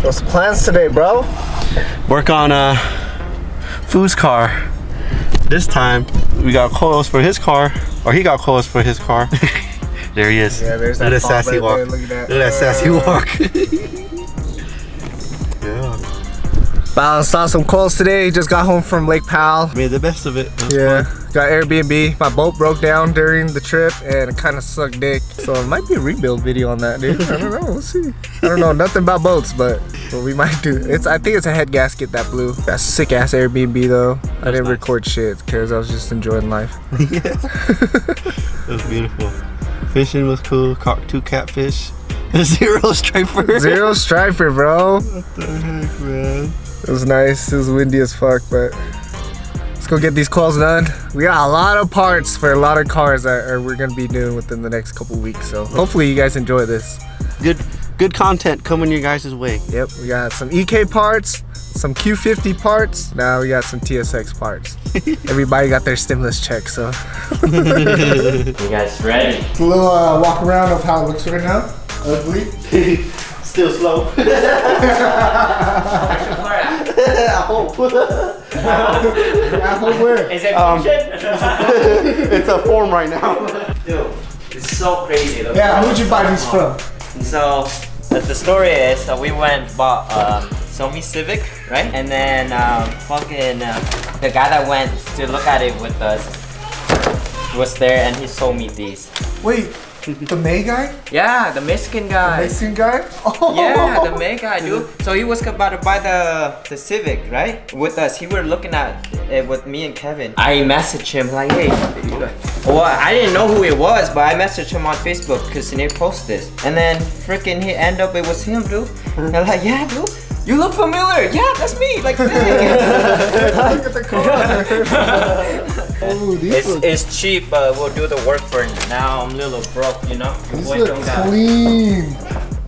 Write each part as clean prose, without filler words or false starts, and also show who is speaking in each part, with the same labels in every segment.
Speaker 1: What's the plans today, bro?
Speaker 2: Work on Foo's car. This time we got coils for his car, or he got coils for his car. There he is.
Speaker 1: Yeah, there's that
Speaker 2: Look at that sassy walk.
Speaker 1: Look at
Speaker 2: that sassy walk. Yeah.
Speaker 1: Balanced out some coils today. Just got home from Lake Powell.
Speaker 2: Made the best of it.
Speaker 1: Yeah. Got Airbnb. My boat broke down during the trip and it kind of sucked dick. So it might be a rebuild video on that, dude. I don't know. We'll see. I don't know nothing about boats, but we might do. I think it's a head gasket that blew. That sick ass Airbnb though. I didn't record shit because I was just enjoying life.
Speaker 2: Yeah. It was beautiful. Fishing was cool. Caught 2 catfish. Zero striper.
Speaker 1: Zero striper, bro.
Speaker 2: What the heck, man?
Speaker 1: It was nice. It was windy as fuck, but let's go get these coils done. We got a lot of parts for a lot of cars that we're gonna be doing within the next couple weeks. So hopefully you guys enjoy this.
Speaker 2: Good content coming your guys' way.
Speaker 1: Yep, we got some EK parts, some Q50 parts. Now we got some TSX parts. Everybody got their stimulus check, so.
Speaker 3: You guys ready?
Speaker 1: It's a little walk around of how it looks right now. Ugly.
Speaker 2: Still slow. I hope.
Speaker 1: I hope where?
Speaker 3: Is it fiction?
Speaker 2: It's a form right now.
Speaker 3: Dude, it's so crazy.
Speaker 1: Yeah, who'd you buy these from?
Speaker 3: So, the story is, we went bought Somchay Civic, right? And then the guy that went to look at it with us was there and he sold me these.
Speaker 1: Wait, the May guy?
Speaker 3: Yeah, the Mexican guy.
Speaker 1: The Mexican guy? Oh.
Speaker 3: Yeah, the May guy, dude. So he was about to buy the Civic, right? With us. He were looking at it with me and Kevin. I messaged him like, hey. Well, I didn't know who it was, but I messaged him on Facebook because he posted this. And then freaking he ended up, it was him, dude. And I'm like, yeah, dude. You look familiar. Yeah, that's me. Like,
Speaker 1: look at the car. Oh,
Speaker 3: it's cheap, but we'll do the work for now. I'm a little broke, you know.
Speaker 1: These look clean.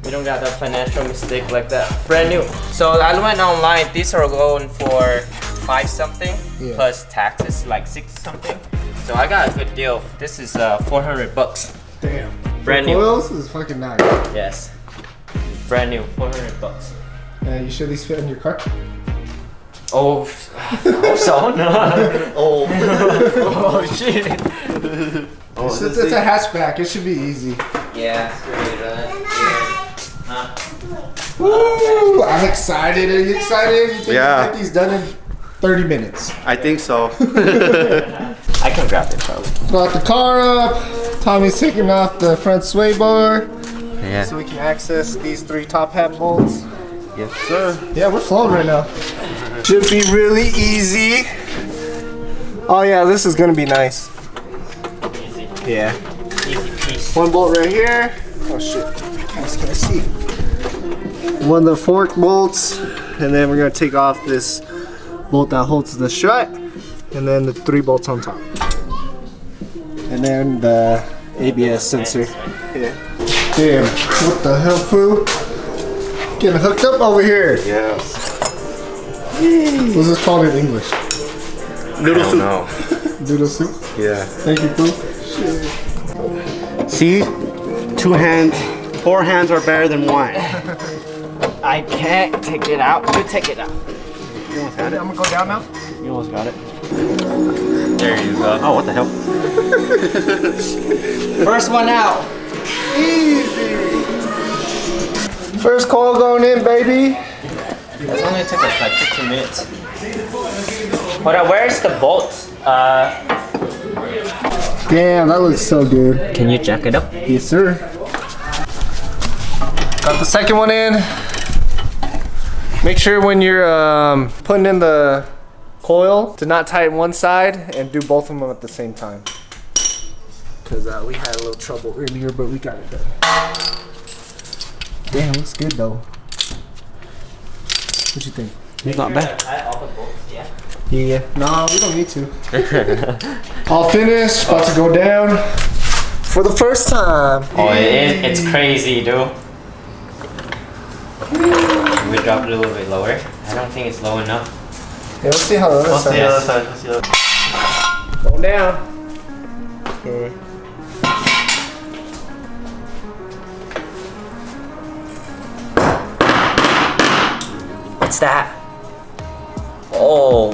Speaker 3: We don't got that financial mistake like that. Brand new. So I went online. These are going for 5 something plus taxes, like 6 something. So I got a good deal. This is 400 bucks.
Speaker 1: Damn.
Speaker 3: Brand new.
Speaker 1: Coils is fucking nice.
Speaker 3: Yes. Brand new. 400 bucks.
Speaker 1: You sure these fit in your car?
Speaker 3: Oh, I hope so. No. Oh. Oh shit.
Speaker 1: It's a hatchback. It should be easy.
Speaker 3: Yeah, it's great, right?
Speaker 1: Woo! I'm excited. Are you excited? You think you
Speaker 2: Yeah.
Speaker 1: can get these done in 30 minutes?
Speaker 2: I think so.
Speaker 3: I can grab it, probably.
Speaker 1: Brought the car up. Tommy's taking off the front sway bar.
Speaker 2: Yeah.
Speaker 1: So we can access these 3 top hat bolts.
Speaker 2: Yes, sir.
Speaker 1: Yeah, we're flowing right now. Should be really easy. Oh yeah, this is gonna be nice.
Speaker 3: Easy.
Speaker 1: Yeah.
Speaker 3: Easy piece.
Speaker 1: 1 bolt right here. Oh shit, you guys can't see. 1 of the fork bolts. And then we're gonna take off this bolt that holds the strut. And then the 3 bolts on top. And then the ABS sensor. Yeah. Damn, what the hell, fool? Getting hooked up over here.
Speaker 2: Yes.
Speaker 1: What's this called in English?
Speaker 2: Noodle soup.
Speaker 3: No.
Speaker 1: Noodle soup?
Speaker 2: Yeah.
Speaker 1: Thank you, fool.
Speaker 2: See? 4 hands are better than 1.
Speaker 3: I can't take it out. You take it out.
Speaker 2: You almost got it.
Speaker 1: I'm gonna go down now.
Speaker 2: You almost got it.
Speaker 3: There you go.
Speaker 2: Oh, what the hell?
Speaker 3: First one out.
Speaker 1: Easy. First coil going in, baby.
Speaker 3: It only took us like 15 minutes. Hold on, where's the bolts?
Speaker 1: Damn, that looks so good.
Speaker 3: Can you jack it up?
Speaker 1: Yes, sir. Got the second one in. Make sure when you're putting in the coil to not tighten one side and do both of them at the same time. Because we had a little trouble earlier, but we got it done. Damn, looks good though. What you think?
Speaker 2: It's not bad.
Speaker 3: All the bolts, yeah.
Speaker 1: Yeah. No, we don't need to. All finished. About to go down for the first time.
Speaker 3: Oh, it's crazy, dude. Can we drop it a little bit lower? I don't think it's low enough.
Speaker 1: Yeah, let's see how the other side is.
Speaker 2: Let's see the other side.
Speaker 1: Going down. Okay.
Speaker 3: that? Oh.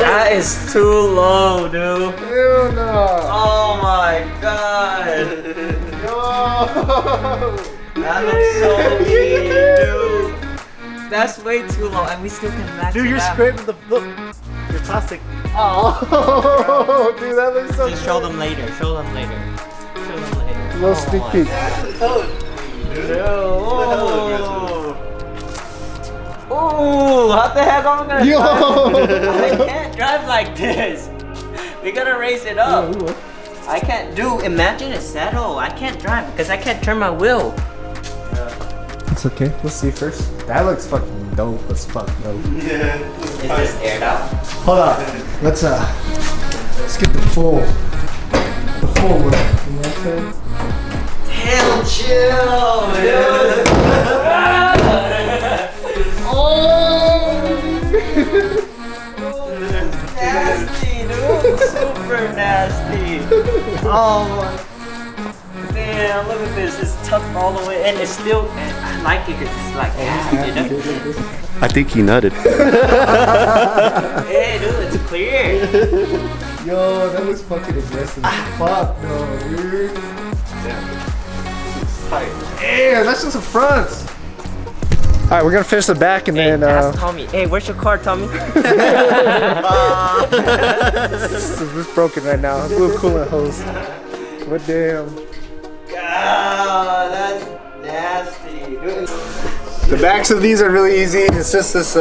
Speaker 3: That is too low, dude.
Speaker 1: Hell no.
Speaker 3: Oh my god. That looks so mean, dude. That's way too low, and we still can match
Speaker 2: Dude,
Speaker 3: it
Speaker 2: you're
Speaker 3: up.
Speaker 2: scraping the look. Your plastic.
Speaker 1: Oh, dude, that looks so
Speaker 3: Just show them later. Show them later. Show them later.
Speaker 1: Little sneak
Speaker 3: my
Speaker 1: peek.
Speaker 3: God. Ooh, how the heck am I gonna
Speaker 1: Yo.
Speaker 3: drive? I can't drive like this. We gotta raise it up. I can't do. Imagine a saddle. I can't drive because I can't turn my wheel.
Speaker 1: It's okay. We'll see first. That looks fucking dope as fuck, though.
Speaker 2: Yeah.
Speaker 3: Is this aired out?
Speaker 1: Hold on. Let's get the full one. You know what I'm saying?
Speaker 3: Hell chill, dude. Nasty, dude. Super nasty. Oh my. Damn, look at this. It's tucked all the way, and it's still. And I like it because it's like nasty, you know?
Speaker 2: I think he nutted.
Speaker 3: Hey, dude, it's clear.
Speaker 1: Yo, that looks fucking aggressive as fuck, though, dude. Yeah, that's just the fronts. All right, we're gonna finish the back and then.
Speaker 3: Ask Tommy. Hey, where's your car, Tommy?
Speaker 1: It's broken right now. Blue coolant hose. What damn?
Speaker 3: God, that's nasty, dude.
Speaker 1: The backs of these are really easy. It's just this,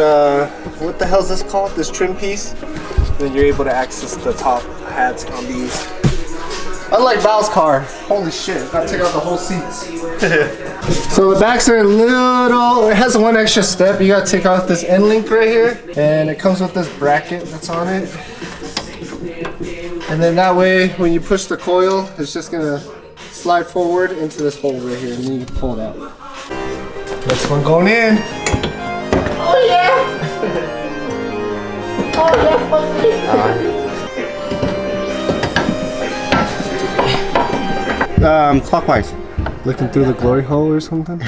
Speaker 1: what the hell is this called? This trim piece. Then you're able to access the top hats on these. Unlike Val's car, holy shit, gotta take out the whole seats. So the backs are a little, it has one extra step. You gotta take off this end link right here. And it comes with this bracket that's on it. And then that way, when you push the coil, it's just gonna slide forward into this hole right here, and then you can pull it out. Next one going in. Oh yeah! Oh yeah, fuck me.
Speaker 2: Clockwise.
Speaker 1: Looking through the glory hole or something?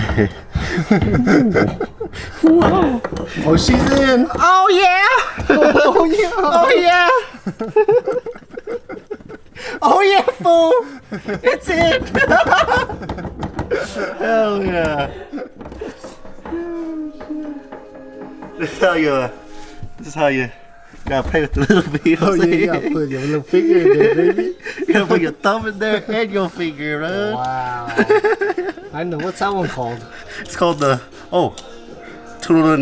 Speaker 1: Wow. Oh, she's in.
Speaker 3: Oh yeah!
Speaker 1: Oh yeah.
Speaker 3: Oh yeah!
Speaker 1: Oh yeah, fool.
Speaker 3: It's in!
Speaker 2: Hell yeah. This is how you gotta play with the little wheels.
Speaker 1: Oh yeah, you gotta put your little finger in there, baby.
Speaker 2: You gotta put your thumb in there and your finger, man.
Speaker 1: Wow. I know, what's that one called?
Speaker 2: It's called the, Toodle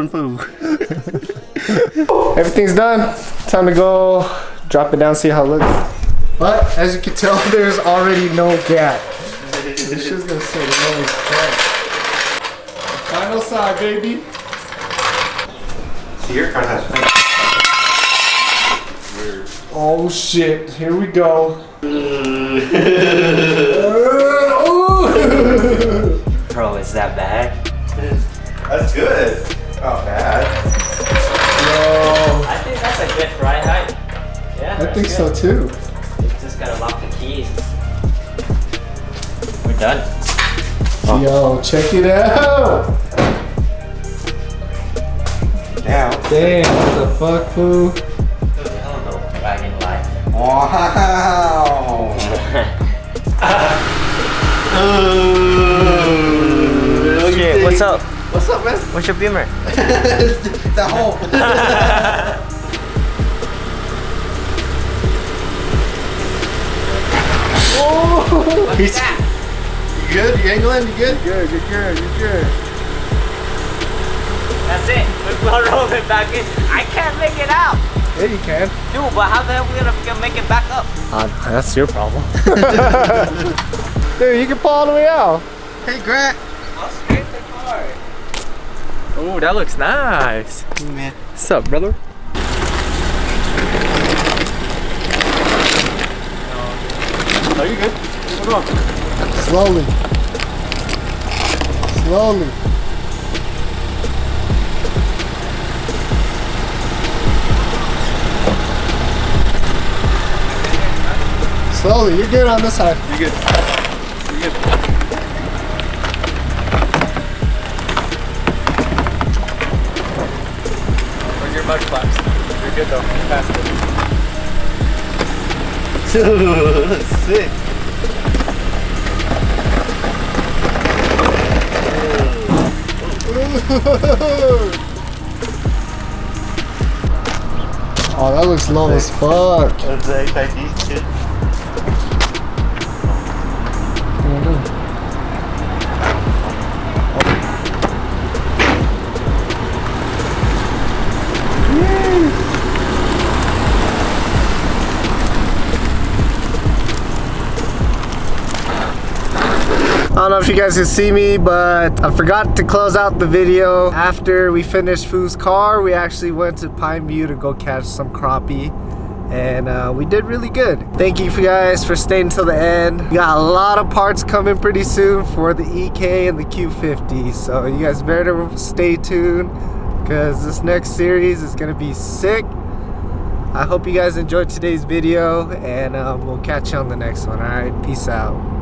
Speaker 2: and Foo.
Speaker 1: Everything's done. Time to go drop it down, see how it looks. But as you can tell, there's already no gap. This shit's gonna say no gap. Final side, baby.
Speaker 2: See, your car has
Speaker 1: Oh shit, here we go.
Speaker 3: Bro, is that bad?
Speaker 2: That's good. Not bad.
Speaker 1: Yo,
Speaker 3: I think that's a good ride height. Yeah,
Speaker 1: I think so too.
Speaker 3: You just gotta lock the keys. We're done.
Speaker 1: Yo, check it out.
Speaker 2: Damn.
Speaker 1: Damn, what the fuck, fool?
Speaker 3: Hell no, dragon life.
Speaker 2: Wow.
Speaker 3: Shit, what's up?
Speaker 2: What's up, man?
Speaker 3: What's your Beamer?
Speaker 2: The hole.
Speaker 3: What's that?
Speaker 2: You good? You angling? You good?
Speaker 1: You're good.
Speaker 3: That's it. We're rolling back in. I can't make it out.
Speaker 1: Yeah, you can.
Speaker 3: Dude, but how the hell are we gonna make it back up?
Speaker 1: That's your problem. Dude, you can pull all the way out.
Speaker 2: Hey, Grant.
Speaker 3: I'll scrape the car.
Speaker 4: Oh, that looks nice.
Speaker 2: Man.
Speaker 4: What's up, brother?
Speaker 2: Are you good? What's wrong?
Speaker 1: Slowly. Slowly, you're good on this side.
Speaker 2: You good? You good?
Speaker 4: mud flaps. You're good though. You passed it.
Speaker 2: Dude, sick.
Speaker 1: Oh, that looks low as fuck.
Speaker 2: That's the HID shit.
Speaker 1: I don't know if you guys can see me, but I forgot to close out the video. After we finished Foo's car, we actually went to Pine View to go catch some crappie. And we did really good. Thank you guys for staying until the end. We got a lot of parts coming pretty soon for the EK and the Q50. So you guys better stay tuned because this next series is gonna be sick. I hope you guys enjoyed today's video and we'll catch you on the next one. All right, peace out.